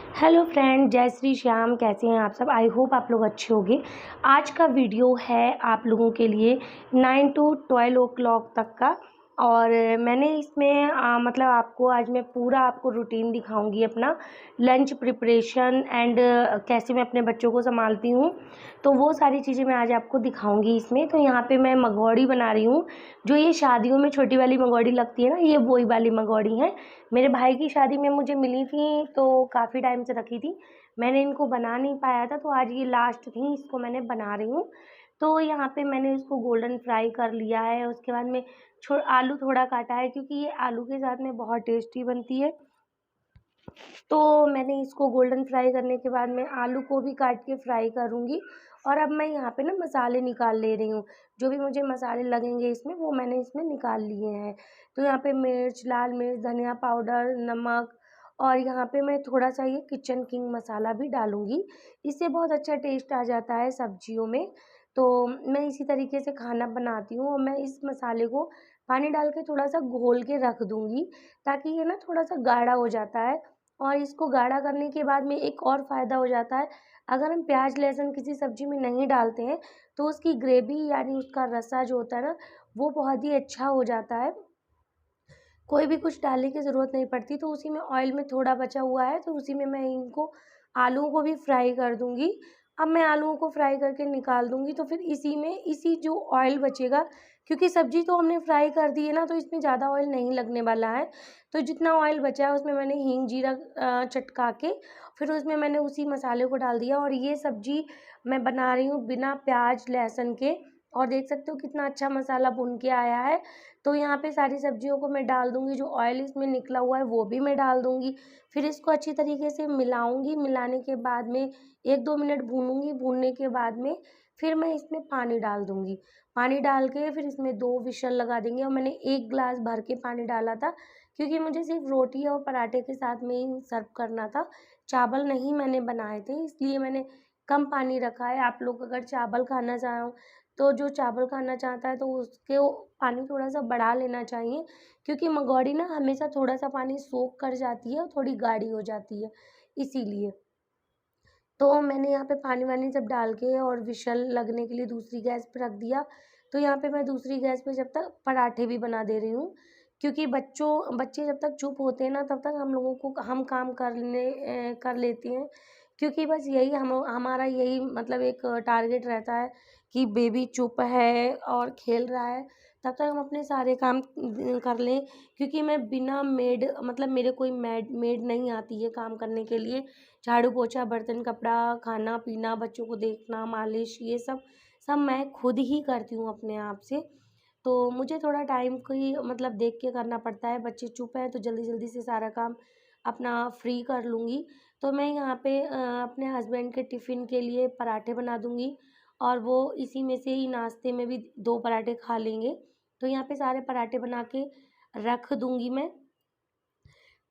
Hello friend, जय श्री श्याम। कैसे हैं आप सब? आई होप आप लोग अच्छे होंगे। आज का वीडियो है आप लोगों के लिए 9 टू 12 ओ क्लॉक तक का। और मैंने इसमें मतलब आपको आज मैं पूरा आपको रूटीन दिखाऊंगी अपना लंच प्रिपरेशन एंड कैसे मैं अपने बच्चों को संभालती हूँ। तो वो सारी चीज़ें मैं आज आपको दिखाऊंगी इसमें। तो यहाँ पे मैं मंगौड़ी बना रही हूँ। जो ये शादियों में छोटी वाली मंगौड़ी लगती है ना, ये वही वाली मंगौड़ी है। मेरे भाई की शादी में मुझे मिली थी, तो काफ़ी टाइम से रखी थी। मैंने इनको बना नहीं पाया था, तो आज ये लास्ट थी, इसको मैंने बना रही हूँ। तो यहाँ पे मैंने इसको गोल्डन फ्राई कर लिया है। उसके बाद में आलू थोड़ा काटा है, क्योंकि ये आलू के साथ में बहुत टेस्टी बनती है। तो मैंने इसको गोल्डन फ्राई करने के बाद में आलू को भी काट के फ्राई करूँगी। और अब मैं यहाँ पे ना मसाले निकाल ले रही हूँ। जो भी मुझे मसाले लगेंगे इसमें, वो मैंने इसमें निकाल लिए हैं। तो यहाँ पे मिर्च, लाल मिर्च, धनिया पाउडर, नमक, और यहाँ पे मैं थोड़ा सा ये किचन किंग मसाला भी डालूँगी। इससे बहुत अच्छा टेस्ट आ जाता है सब्जियों में। तो मैं इसी तरीके से खाना बनाती हूँ, और मैं इस मसाले को पानी डाल के थोड़ा सा घोल के रख दूँगी, ताकि ये ना थोड़ा सा गाढ़ा हो जाता है। और इसको गाढ़ा करने के बाद में एक और फ़ायदा हो जाता है। अगर हम प्याज लहसुन किसी सब्ज़ी में नहीं डालते हैं, तो उसकी ग्रेवी यानी उसका रसा जो होता है ना, वो बहुत ही अच्छा हो जाता है। कोई भी कुछ डालने की ज़रूरत नहीं पड़ती। तो उसी में ऑयल में थोड़ा बचा हुआ है, तो उसी में मैं इनको आलूओं को भी फ्राई कर दूँगी। अब मैं आलूओं को फ्राई करके निकाल दूँगी, तो फिर इसी में इसी जो ऑयल बचेगा, क्योंकि सब्ज़ी तो हमने फ्राई कर दी है ना, तो इसमें ज़्यादा ऑयल नहीं लगने वाला है। तो जितना ऑयल बचा है उसमें मैंने हींग जीरा चटका के फिर उसमें मैंने उसी मसाले को डाल दिया। और ये सब्ज़ी मैं बना रही हूँ बिना प्याज लहसुन के। और देख सकते हो कितना अच्छा मसाला भुन के आया है। तो यहाँ पे सारी सब्जियों को मैं डाल दूँगी, जो ऑयल इसमें निकला हुआ है वो भी मैं डाल दूँगी। फिर इसको अच्छी तरीके से मिलाऊँगी। मिलाने के बाद में 1-2 मिनट भूनूँगी। भूनने के बाद में फिर मैं इसमें पानी डाल दूँगी। पानी डाल के फिर इसमें 2 विशल लगा देंगे। और मैंने 1 ग्लास भर के पानी डाला था, क्योंकि मुझे सिर्फ रोटी और पराठे के साथ में ही सर्व करना था। चावल नहीं मैंने बनाए थे, इसलिए मैंने कम पानी रखा है। आप लोग अगर चावल खाना चाहो, तो जो चावल खाना चाहता है तो उसके वो पानी थोड़ा-सा बढ़ा लेना चाहिए, क्योंकि मंगौड़ी ना हमेशा थोड़ा-सा पानी सोख कर जाती है और थोड़ी गाढ़ी हो जाती है, इसीलिए। तो मैंने यहाँ पे पानी-वानी सब डाल के और विशल लगने के लिए दूसरी गैस पे रख दिया। तो यहाँ पे मैं दूसरी गैस पे जब तक पराठे भी बना दे रही हूँ, क्योंकि बच्चे जब तक चुप होते हैं ना, तब तक हम काम कर लेते हैं। क्योंकि बस यही हमारा यही मतलब एक टारगेट रहता है कि बेबी चुप है और खेल रहा है, तब तक हम अपने सारे काम कर लें। क्योंकि मैं बिना मेड मतलब मेरे कोई मेड नहीं आती है काम करने के लिए। झाड़ू पोछा, बर्तन, कपड़ा, खाना पीना, बच्चों को देखना, मालिश, ये सब मैं खुद ही करती हूँ अपने आप से। तो मुझे थोड़ा टाइम की मतलब देख के करना पड़ता है। बच्चे चुप हैं तो जल्दी-जल्दी से सारा काम अपना फ्री कर लूँगी। तो मैं यहाँ पे अपने हस्बैंड के टिफ़िन के लिए पराठे बना दूँगी, और वो इसी में से ही नाश्ते में भी 2 पराठे खा लेंगे। तो यहाँ पे सारे पराठे बना के रख दूँगी मैं।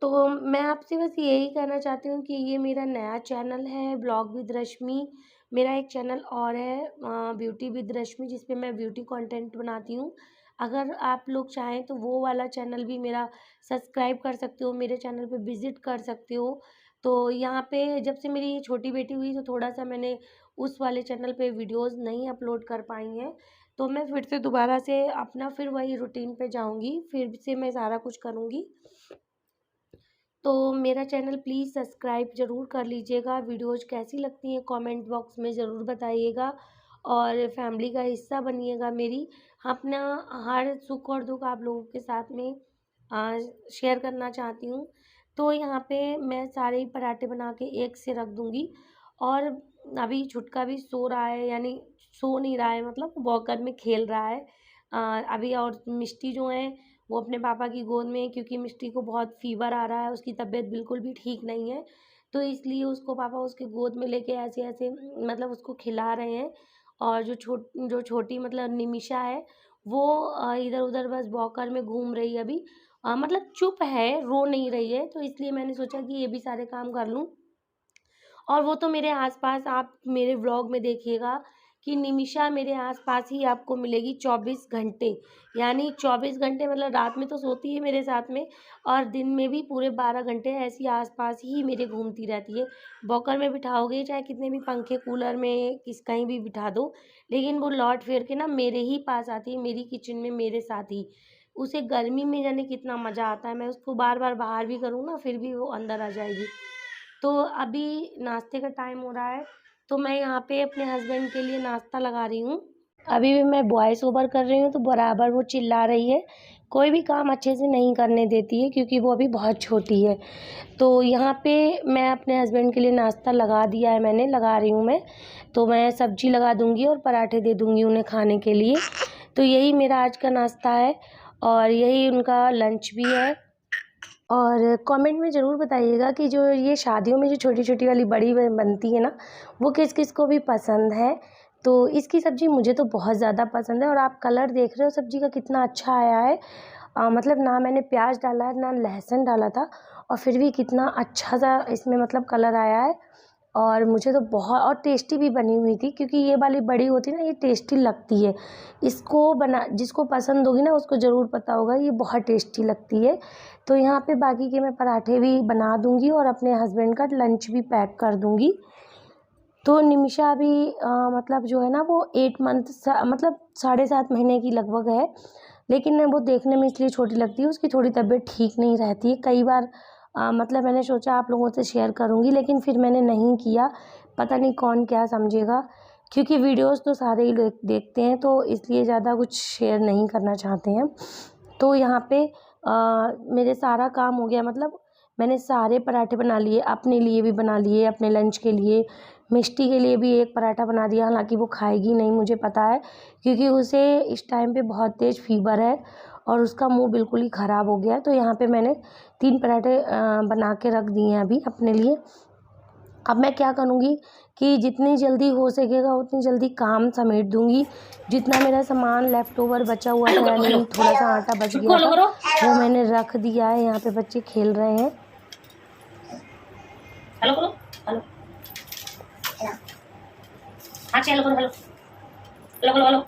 तो मैं आपसे बस यही कहना चाहती हूँ कि ये मेरा नया चैनल है ब्लॉग विद रश्मि। मेरा एक चैनल और है ब्यूटी विद रश्मि, जिस पे मैं ब्यूटी कंटेंट बनाती हूँ। अगर आप लोग चाहें तो वो वाला चैनल भी मेरा सब्सक्राइब कर सकते हो, मेरे चैनल पे विज़िट कर सकते हो। तो यहाँ पे जब से मेरी ये छोटी बेटी हुई, तो थोड़ा-सा मैंने उस वाले चैनल पे वीडियोज़ नहीं अपलोड कर पाई हैं। तो मैं फिर से दोबारा से अपना फिर वही रूटीन पे जाऊँगी, फिर से मैं सारा कुछ करूँगी। तो मेरा चैनल प्लीज़ सब्सक्राइब ज़रूर कर लीजिएगा। वीडियोज़ कैसी लगती हैं कमेंट बॉक्स में ज़रूर बताइएगा, और फैमिली का हिस्सा बनिएगा मेरी। अपना हर सुख और दुख आप लोगों के साथ में शेयर करना चाहती हूँ। तो यहाँ पे मैं सारे ही पराठे बना के एक से रख दूँगी। और अभी छुटका भी सो रहा है, यानी सो नहीं रहा है, मतलब वॉकर में खेल रहा है अभी। और मिष्टी जो है वो अपने पापा की गोद में है, क्योंकि मिष्टी को बहुत फ़ीवर आ रहा है, उसकी तबीयत बिल्कुल भी ठीक नहीं है। तो इसलिए उसको पापा उसके गोद में लेके ऐसे-ऐसे मतलब उसको खिला रहे हैं। और जो छोटी मतलब निमिषा है, वो इधर-उधर बस वॉकर में घूम रही है अभी। मतलब चुप है, रो नहीं रही है, तो इसलिए मैंने सोचा कि ये भी सारे काम कर लूँ। और वो तो मेरे आस-पास आप मेरे व्लॉग में देखिएगा कि निमिषा मेरे आसपास ही आपको मिलेगी 24 घंटे, यानी 24 घंटे मतलब रात में तो सोती है मेरे साथ में और दिन में भी पूरे 12 घंटे ऐसी आसपास ही मेरे घूमती रहती है। वॉकर में बिठाओगे चाहे कितने भी पंखे कूलर में कहीं भी बिठा दो, लेकिन वो लौट फिर के ना मेरे ही पास आती है, मेरी किचन में मेरे साथ ही। उसे गर्मी में जाने कितना मज़ा आता है, मैं उसको बार बार बाहर भी करूँ ना फिर भी वो अंदर आ जाएगी। तो अभी नाश्ते का टाइम हो रहा है, तो मैं यहाँ पे अपने हस्बैंड के लिए नाश्ता लगा रही हूँ। अभी भी मैं वॉइस ओवर कर रही हूँ तो बराबर वो चिल्ला रही है, कोई भी काम अच्छे से नहीं करने देती है क्योंकि वो अभी बहुत छोटी है। तो यहाँ पे मैं अपने हस्बैंड के लिए नाश्ता लगा दिया है, मैंने लगा रही हूँ मैं। तो मैं सब्जी लगा दूँगी और पराठे दे दूँगी उन्हें खाने के लिए। तो यही मेरा आज का नाश्ता है और यही उनका लंच भी है। और कमेंट में ज़रूर बताइएगा कि जो ये शादियों में जो छोटी-छोटी वाली बड़ी बनती है ना, वो किस-किस को भी पसंद है। तो इसकी सब्ज़ी मुझे तो बहुत ज़्यादा पसंद है और आप कलर देख रहे हो सब्ज़ी का कितना अच्छा आया है। मतलब ना मैंने प्याज डाला है, ना लहसुन डाला था और फिर भी कितना अच्छा-सा इसमें मतलब कलर आया है। और मुझे तो बहुत और टेस्टी भी बनी हुई थी क्योंकि ये वाली बड़ी होती है ना, ये टेस्टी लगती है। इसको बना जिसको पसंद होगी ना उसको ज़रूर पता होगा, ये बहुत टेस्टी लगती है। तो यहाँ पे बाकी के मैं पराठे भी बना दूँगी और अपने हस्बैंड का लंच भी पैक कर दूँगी। तो निमिषा अभी मतलब जो है ना वो 8 मंथ मतलब 7.5 महीने की लगभग है। लेकिन वो देखने में इसलिए छोटी लगती है, उसकी थोड़ी तबीयत ठीक नहीं रहती है। कई बार मतलब मैंने सोचा आप लोगों से शेयर करूँगी लेकिन फिर मैंने नहीं किया, पता नहीं कौन क्या समझेगा। क्योंकि वीडियोज़ तो सारे ही लोग देखते हैं तो इसलिए ज़्यादा कुछ शेयर नहीं करना चाहते हैं। तो यहाँ पे मेरे सारा काम हो गया, मतलब मैंने सारे पराठे बना लिए, अपने लिए भी बना लिए, अपने लंच के लिए, मिष्टी के लिए भी एक पराठा बना दिया। हालाँकि वो खाएगी नहीं मुझे पता है क्योंकि उसे इस टाइम पे बहुत तेज़ फ़ीवर है और उसका मुँह बिल्कुल ही ख़राब हो गया है। तो यहाँ पे मैंने 3 पराठे बना के रख दिए हैं अभी अपने लिए। अब मैं क्या करूँगी कि जितनी जल्दी हो सकेगा उतनी जल्दी काम समेट दूँगी। जितना मेरा सामान लेफ़्ट ओवर बचा हुआ था, यानी थोड़ा-सा आटा बच गया था, वो मैंने रख दिया है। यहाँ पे बच्चे खेल रहे हैं। हेलो करो, हेलो। हाँ, हेलो करो, हेलो। Hello, hello, hello.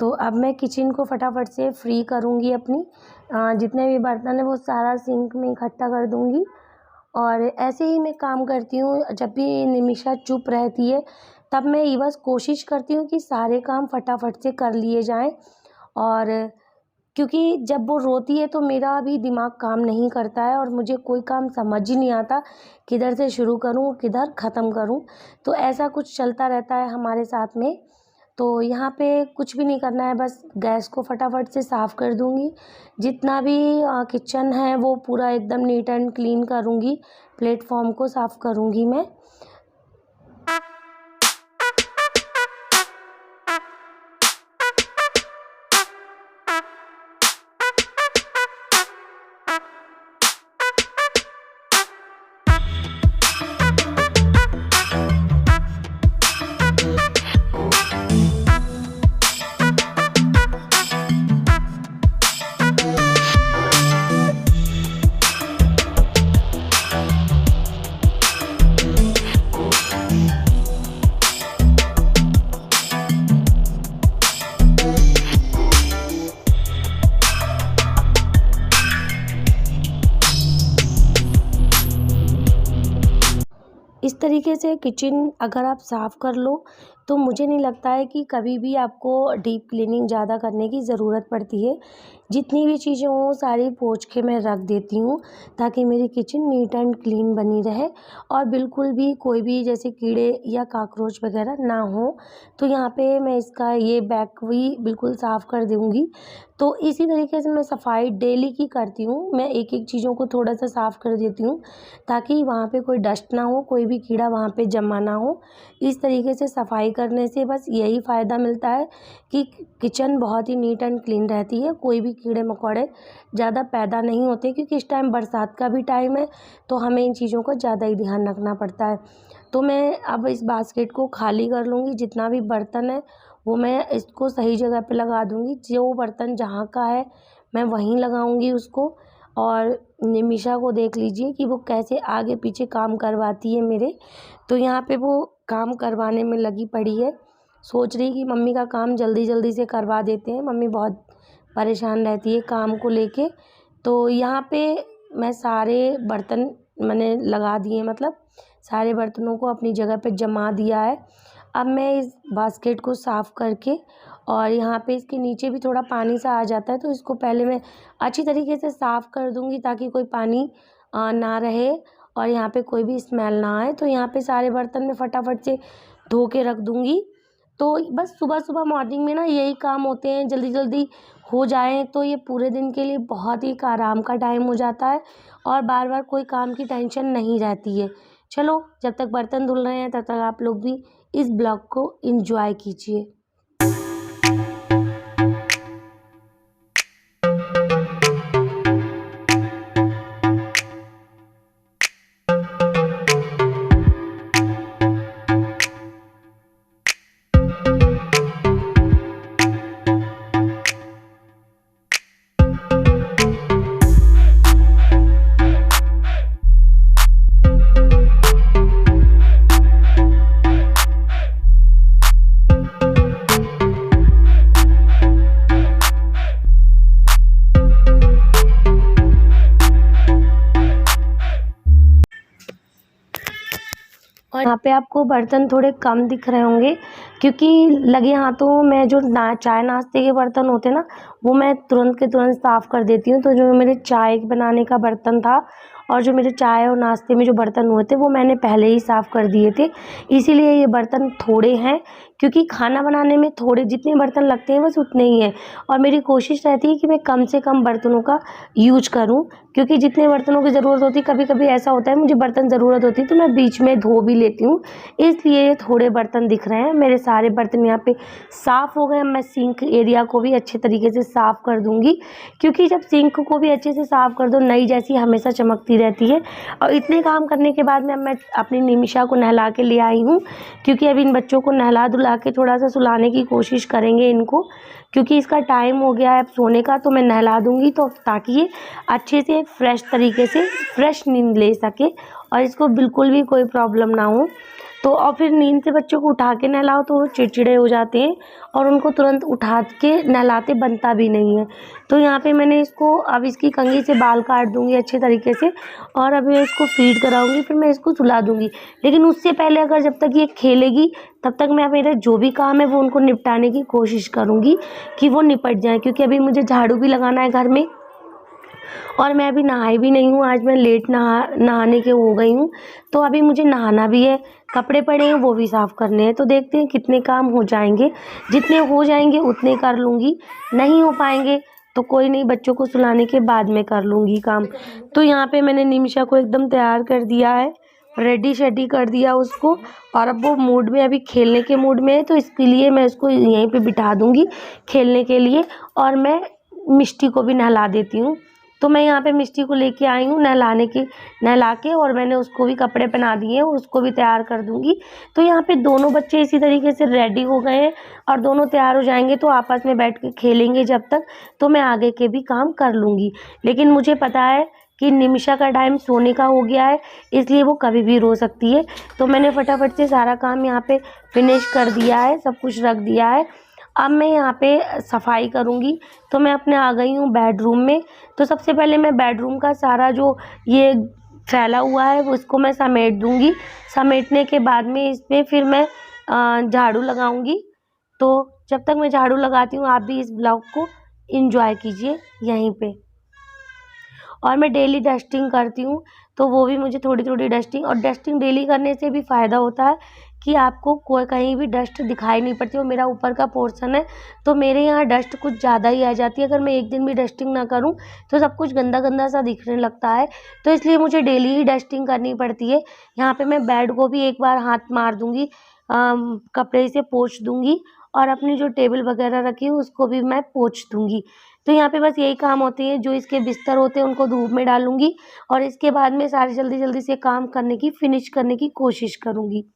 तो अब मैं किचन को फटाफट से फ्री करूँगी अपनी। जितने भी बर्तन हैं वो सारा सिंक में इकट्ठा कर दूँगी। और ऐसे ही मैं काम करती हूँ, जब भी निमिषा चुप रहती है तब मैं ये बस कोशिश करती हूँ कि सारे काम फटाफट से कर लिए जाएँ। और क्योंकि जब वो रोती है तो मेरा भी दिमाग काम नहीं करता है और मुझे कोई काम समझ ही नहीं आता, किधर से शुरू करूँ, किधर ख़त्म करूँ। तो ऐसा कुछ चलता रहता है हमारे साथ में। तो यहाँ पे कुछ भी नहीं करना है, बस गैस को फटाफट से साफ़ कर दूँगी। जितना भी किचन है वो पूरा एकदम नीट एंड क्लीन करूँगी, प्लेटफ़ॉर्म को साफ़ करूँगी मैं। इस तरीके से किचन अगर आप साफ़ कर लो तो मुझे नहीं लगता है कि कभी भी आपको डीप क्लीनिंग ज़्यादा करने की ज़रूरत पड़ती है। जितनी भी चीज़ें हों सारी पोंछ के मैं रख देती हूँ ताकि मेरी किचन नीट एंड क्लीन बनी रहे और बिल्कुल भी कोई भी जैसे कीड़े या कॉकरोच वगैरह ना हो। तो यहाँ पे मैं इसका ये बैक भी बिल्कुल साफ़ कर दूँगी। तो इसी तरीके से मैं सफाई डेली की करती हूँ। मैं एक-एक चीज़ों को थोड़ा-सा साफ़ कर देती हूँ ताकि वहाँ पे कोई डस्ट ना हो, कोई भी कीड़ा वहाँ पे जमा ना हो। इस तरीके से सफाई करने से बस यही फ़ायदा मिलता है कि किचन बहुत ही नीट एंड क्लीन रहती है, कोई भी कीड़े-मकोड़े ज़्यादा पैदा नहीं होते क्योंकि इस टाइम बरसात का भी टाइम है, तो हमें इन चीज़ों का ज़्यादा ही ध्यान रखना पड़ता है। तो मैं अब इस बास्केट को खाली कर लूँगी, जितना भी बर्तन है वो मैं इसको सही जगह पे लगा दूँगी। जो बर्तन जहाँ का है मैं वहीं लगाऊँगी उसको। और निमिषा को देख लीजिए कि वो कैसे आगे पीछे काम करवाती है मेरे। तो यहाँ पे वो काम करवाने में लगी पड़ी है। सोच रही कि मम्मी का काम जल्दी जल्दी से करवा देते हैं। मम्मी बहुत परेशान रहती है काम को लेके। तो यहाँ पे मैं सारे बर्तन मैंने लगा दिए, मतलब सारे बर्तनों को अपनी जगह पे जमा दिया है। अब मैं इस बास्केट को साफ़ करके, और यहाँ पे इसके नीचे भी थोड़ा पानी सा आ जाता है, तो इसको पहले मैं अच्छी तरीके से साफ़ कर दूँगी ताकि कोई पानी ना रहे और यहाँ पे कोई भी स्मेल ना आए। तो यहाँ पे सारे बर्तन मैं फटाफट से धो के रख दूँगी। तो बस सुबह-सुबह मॉर्निंग में ना यही काम होते हैं, जल्दी-जल्दी हो जाएँ तो ये पूरे दिन के लिए बहुत ही एक आराम का टाइम हो जाता है और बार-बार कोई काम की टेंशन नहीं रहती है। चलो, जब तक बर्तन धुल रहे हैं तब तक आप लोग भी इस ब्लॉग को एन्जॉय कीजिए। और यहाँ पे आपको बर्तन थोड़े कम दिख रहे होंगे क्योंकि लगे हाथों में जो चाय नाश्ते के बर्तन होते हैं ना, वो मैं तुरंत के तुरंत साफ़ कर देती हूँ। तो जो मेरे चाय बनाने का बर्तन था और जो मेरे चाय और नाश्ते में जो बर्तन हुए थे वो मैंने पहले ही साफ़ कर दिए थे। इसीलिए ये बर्तन थोड़े हैं, क्योंकि खाना बनाने में थोड़े जितने बर्तन लगते हैं बस उतने ही हैं। और मेरी कोशिश रहती है कि मैं कम से कम बर्तनों का यूज करूँ, क्योंकि जितने बर्तनों की ज़रूरत होती है, कभी-कभी ऐसा होता है मुझे बर्तन ज़रूरत होती है तो मैं बीच में धो भी लेती हूँ। इसलिए ये थोड़े बर्तन दिख रहे हैं। मेरे सारे बर्तन यहाँ पे साफ़ हो गए। मैं सिंक एरिया को भी अच्छे तरीके से साफ़ कर दूँगी, क्योंकि जब सिंक को भी अच्छे से साफ़ कर दो, नई जैसी हमेशा चमकती रहती है। और इतने काम करने के बाद में अब मैं अपनी निमिषा को नहला के ले आई हूँ, क्योंकि अब इन बच्चों को नहला-धुला के थोड़ा सा सुलाने की कोशिश करेंगे इनको, क्योंकि इसका टाइम हो गया है अब सोने का। तो मैं नहला दूँगी तो ताकि ये अच्छे से फ्रेश तरीके से फ्रेश नींद ले सके और इसको बिल्कुल भी कोई प्रॉब्लम ना हो। तो और फिर नींद से बच्चों को उठा के नहलाओ तो वो चिड़चिड़े हो जाते हैं और उनको तुरंत उठा के नहलाते बनता भी नहीं है। तो यहाँ पे मैंने इसको अब इसकी कंघी से बाल काट दूँगी अच्छे तरीके से और अब मैं इसको फ़ीड कराऊँगी, फिर मैं इसको सुला दूँगी। लेकिन उससे पहले अगर जब तक ये खेलेगी तब तक मैं मेरे जो भी काम है वो उनको निपटाने की कोशिश करूँगी कि वो निपट जाएँ, क्योंकि अभी मुझे झाड़ू भी लगाना है घर में और मैं अभी नहाई भी नहीं हूँ। आज मैं लेट नहाने के हो गई हूँ, तो अभी मुझे नहाना भी है, कपड़े पड़े हैं वो भी साफ़ करने हैं। तो देखते हैं कितने काम हो जाएंगे, जितने हो जाएंगे उतने कर लूँगी, नहीं हो पाएंगे तो कोई नहीं, बच्चों को सुलाने के बाद में कर लूँगी काम। तो यहाँ पे मैंने निमिषा को एकदम तैयार कर दिया है, रेडी शेडी कर दिया उसको, और अब वो मूड में अभी खेलने के मूड में है, तो इसके लिए मैं उसको यहीं पे बिठा दूँगी खेलने के लिए। और मैं मिष्टी को भी नहला देती हूँ। तो मैं यहाँ पे मिष्टी को लेके आई हूँ नहला के, और मैंने उसको भी कपड़े पहना दिए हैं, उसको भी तैयार कर दूँगी। तो यहाँ पे दोनों बच्चे इसी तरीके से रेडी हो गए हैं और दोनों तैयार हो जाएंगे तो आपस में बैठ के खेलेंगे जब तक, तो मैं आगे के भी काम कर लूँगी। लेकिन मुझे पता है कि निमिषा का टाइम सोने का हो गया है, इसलिए वो कभी भी रो सकती है। तो मैंने फटाफट से सारा काम यहाँ पे फिनिश कर दिया है, सब कुछ रख दिया है। अब मैं यहाँ पे सफाई करूँगी। तो मैं अपने आ गई हूँ बेडरूम में। तो सबसे पहले मैं बेडरूम का सारा जो ये फैला हुआ है वो इसको मैं समेट दूँगी। समेटने के बाद में इसमें फिर मैं झाड़ू लगाऊँगी। तो जब तक मैं झाड़ू लगाती हूँ आप भी इस ब्लॉग को एंजॉय कीजिए यहीं पे। और मैं डेली डस्टिंग करती हूँ, तो वो भी मुझे थोड़ी-थोड़ी डस्टिंग, और डस्टिंग डेली करने से भी फ़ायदा होता है कि आपको कोई कहीं भी डस्ट दिखाई नहीं पड़ती। और मेरा ऊपर का पोर्शन है तो मेरे यहाँ डस्ट कुछ ज़्यादा ही आ जाती है। अगर मैं एक दिन भी डस्टिंग ना करूँ तो सब कुछ गंदा-गंदा सा दिखने लगता है, तो इसलिए मुझे डेली ही डस्टिंग करनी पड़ती है। यहाँ पे मैं बेड को भी एक बार हाथ मार दूँगी, कपड़े से पोंछ दूँगी, और अपनी जो टेबल वगैरह रखी है उसको भी मैं पोंछ दूँगी। तो यहाँ पे बस यही काम होते हैं। जो इसके बिस्तर होते हैं उनको धूप में डालूँगी और इसके बाद में सारे जल्दी-जल्दी से काम करने की फिनिश करने की कोशिश करूँगी।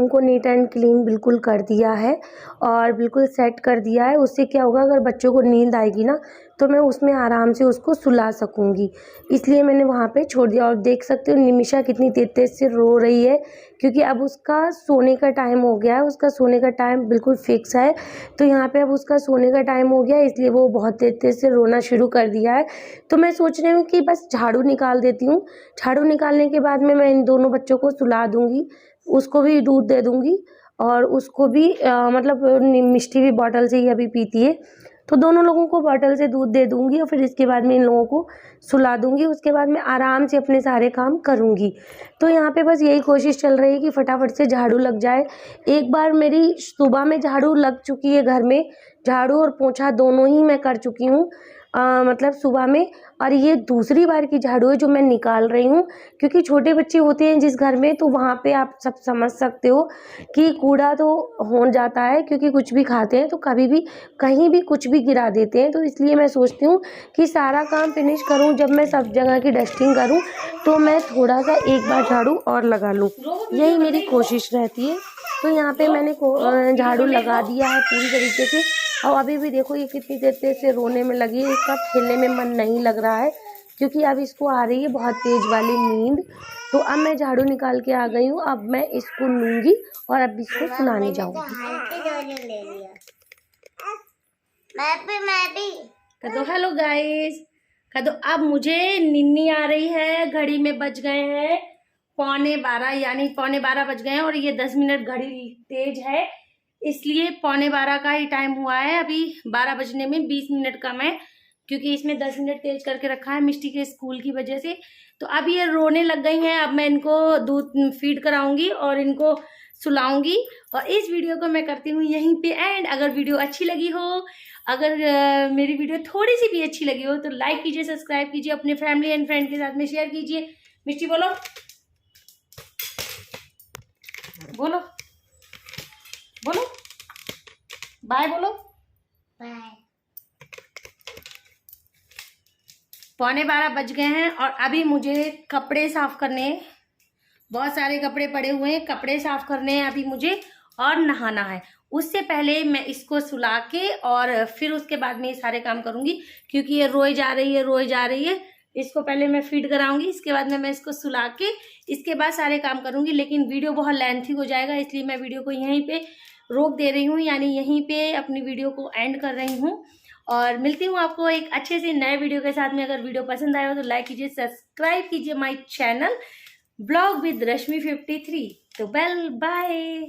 रूम को नीट एंड क्लीन बिल्कुल कर दिया है और बिल्कुल सेट कर दिया है। उससे क्या होगा, अगर बच्चों को नींद आएगी ना तो मैं उसमें आराम से उसको सुला सकूँगी, इसलिए मैंने वहाँ पे छोड़ दिया। और देख सकते हो निमिषा कितनी तेज़ से रो रही है, क्योंकि अब उसका सोने का टाइम हो गया है। उसका सोने का टाइम बिल्कुल फिक्स है, तो यहाँ पे अब उसका सोने का टाइम हो गया है, इसलिए वो बहुत तेज़ से रोना शुरू कर दिया है। तो मैं सोच रही हूँ कि बस झाड़ू निकाल देती हूँ। झाड़ू निकालने के बाद में मैं इन दोनों बच्चों को सुला दूँगी, उसको भी दूध दे दूँगी और उसको भी मतलब मिष्टी भी बॉटल से ही अभी पीती है, तो दोनों लोगों को बॉटल से दूध दे दूँगी और फिर इसके बाद में इन लोगों को सुला दूँगी। उसके बाद मैं आराम से अपने सारे काम करूँगी। तो यहाँ पे बस यही कोशिश चल रही है कि फटाफट से झाड़ू लग जाए। एक बार मेरी सुबह में झाड़ू लग चुकी है, घर में झाड़ू और पोंछा दोनों ही मैं कर चुकी हूँ, मतलब सुबह में। और ये दूसरी बार की झाड़ू है जो मैं निकाल रही हूँ, क्योंकि छोटे बच्चे होते हैं जिस घर में, तो वहाँ पे आप सब समझ सकते हो कि कूड़ा तो हो जाता है, क्योंकि कुछ भी खाते हैं तो कभी भी कहीं भी कुछ भी गिरा देते हैं। तो इसलिए मैं सोचती हूँ कि सारा काम फिनिश करूँ, जब मैं सब जगह की डस्टिंग करूँ तो मैं थोड़ा सा एक बार झाड़ू और लगा लूँ, यही मेरी कोशिश रहती है। तो यहाँ पे मैंने झाड़ू लगा दिया है पूरी तरीके से। और अभी भी देखो ये कितनी देर से रोने में लगी है, इसका खेलने में मन नहीं लग रहा है, क्योंकि अब इसको आ रही है बहुत तेज वाली नींद। तो अब मैं झाड़ू निकाल के आ गई हूँ, अब मैं इसको लूँगी और अब इसको सुनाने जाऊँगी। कह दो हेलो गाइस, कह दो। अब मुझे निन्नी आ रही है, घड़ी में बज गए हैं 11:15, यानी 11:15 बज गए हैं और ये 10 मिनट घड़ी तेज है, इसलिए 11:15 का ही टाइम हुआ है। अभी 12 बजने में 20 मिनट कम है, क्योंकि इसमें 10 मिनट तेज करके रखा है मिष्टी के स्कूल की वजह से। तो अब ये रोने लग गई हैं, अब मैं इनको दूध फीड कराऊंगी और इनको सुलाऊंगी। और इस वीडियो को मैं करती हूँ यहीं पे एंड। अगर वीडियो अच्छी लगी हो, अगर मेरी वीडियो थोड़ी सी भी अच्छी लगी हो तो लाइक कीजिए, सब्सक्राइब कीजिए, अपने फैमिली एंड फ्रेंड के साथ में शेयर कीजिए। मिष्टी बोलो, बोलो बोलो, बाय बोलो, बाय। 11:15 बज गए हैं और अभी मुझे कपड़े साफ करने, बहुत सारे कपड़े पड़े हुए हैं, कपड़े साफ करने हैं अभी मुझे, और नहाना है। उससे पहले मैं इसको सुला के और फिर उसके बाद में ये सारे काम करूंगी, क्योंकि ये रोए जा रही है। इसको पहले मैं फीड कराऊंगी, इसके बाद में मैं इसको सुला के इसके बाद सारे काम करूंगी। लेकिन वीडियो बहुत लेंथी हो जाएगा, इसलिए मैं वीडियो को यहीं पे रोक दे रही हूँ, यानी यहीं पे अपनी वीडियो को एंड कर रही हूँ। और मिलती हूँ आपको एक अच्छे से नए वीडियो के साथ में। अगर वीडियो पसंद आया हो तो लाइक कीजिए, सब्सक्राइब कीजिए माय चैनल ब्लॉग विद रश्मि 53। तो बाय।